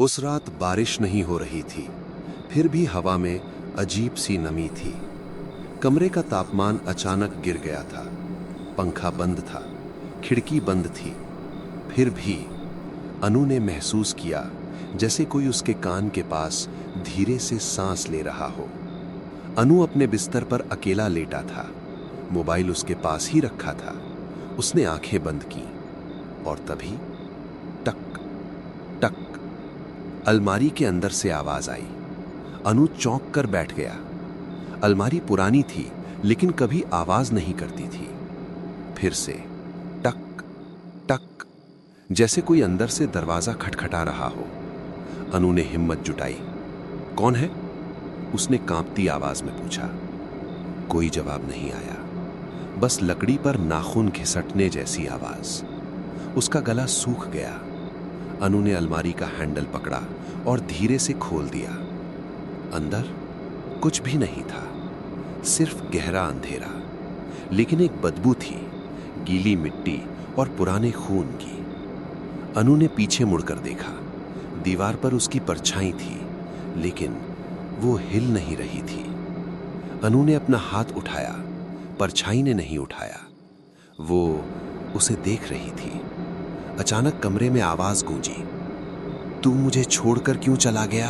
उस रात बारिश नहीं हो रही थी, फिर भी हवा में अजीब सी नमी थी। कमरे का तापमान अचानक गिर गया था। पंखा बंद था, खिड़की बंद थी। फिर भी अनु ने महसूस किया जैसे कोई उसके कान के पास धीरे से सांस ले रहा हो। अनु अपने बिस्तर पर अकेला लेटा था, मोबाइल उसके पास ही रखा था। उसने आंखें बंद की और तभी टक टक अलमारी के अंदर से आवाज आई। अनु चौंक कर बैठ गया। अलमारी पुरानी थी लेकिन कभी आवाज नहीं करती थी। फिर से टक टक, जैसे कोई अंदर से दरवाजा खटखटा रहा हो। अनु ने हिम्मत जुटाई। कौन है? उसने कांपती आवाज में पूछा। कोई जवाब नहीं आया, बस लकड़ी पर नाखून घिसटने जैसी आवाज। उसका गला सूख गया। अनु ने अलमारी का हैंडल पकड़ा और धीरे से खोल दिया। अंदर कुछ भी नहीं था, सिर्फ गहरा अंधेरा। लेकिन एक बदबू थी, गीली मिट्टी और पुराने खून की। अनु ने पीछे मुड़कर देखा। दीवार पर उसकी परछाई थी, लेकिन वो हिल नहीं रही थी। अनु ने अपना हाथ उठाया, परछाई ने नहीं उठाया। वो उसे देख रही थी। अचानक कमरे में आवाज गूंजी। तू मुझे छोड़कर क्यों चला गया?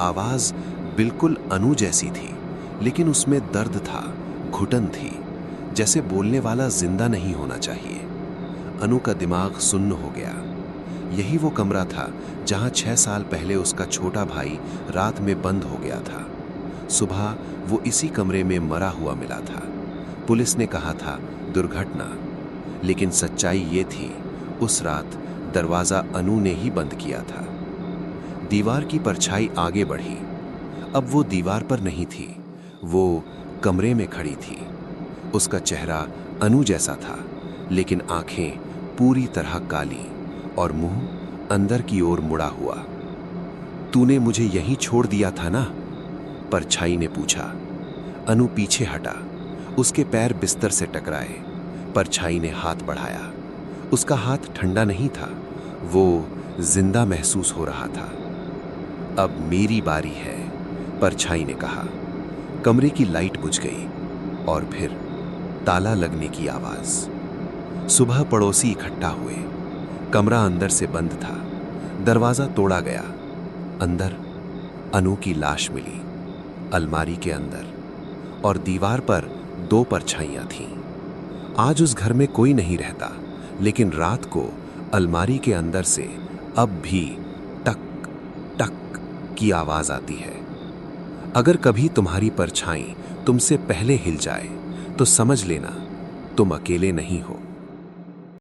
आवाज बिल्कुल अनु जैसी थी, लेकिन उसमें दर्द था, घुटन थी, जैसे बोलने वाला जिंदा नहीं होना चाहिए। अनु का दिमाग सुन्न हो गया। यही वो कमरा था जहां 6 साल पहले उसका छोटा भाई रात में बंद हो गया था। सुबह वो इसी कमरे में मरा हुआ मिला था। पुलिस ने कहा था दुर्घटना, लेकिन सच्चाई ये थी, उस रात दरवाजा अनु ने ही बंद किया था। दीवार की परछाई आगे बढ़ी। अब वो दीवार पर नहीं थी, वो कमरे में खड़ी थी। उसका चेहरा अनु जैसा था, लेकिन आंखें पूरी तरह काली और मुंह अंदर की ओर मुड़ा हुआ। तूने मुझे यहीं छोड़ दिया था ना? परछाई ने पूछा। अनु पीछे हटा। उसके पैर बिस्तर से टकराए। परछाई ने हाथ बढ़ाया। उसका हाथ ठंडा नहीं था, वो जिंदा महसूस हो रहा था। अब मेरी बारी है, परछाई ने कहा। कमरे की लाइट बुझ गई और फिर ताला लगने की आवाज। सुबह पड़ोसी इकट्ठा हुए। कमरा अंदर से बंद था। दरवाजा तोड़ा गया। अंदर अनु की लाश मिली, अलमारी के अंदर, और दीवार पर 2 परछाइयां थीं। आज उस घर में कोई नहीं रहता, लेकिन रात को अलमारी के अंदर से अब भी टक टक की आवाज आती है। अगर कभी तुम्हारी परछाई तुमसे पहले हिल जाए तो समझ लेना तुम अकेले नहीं हो।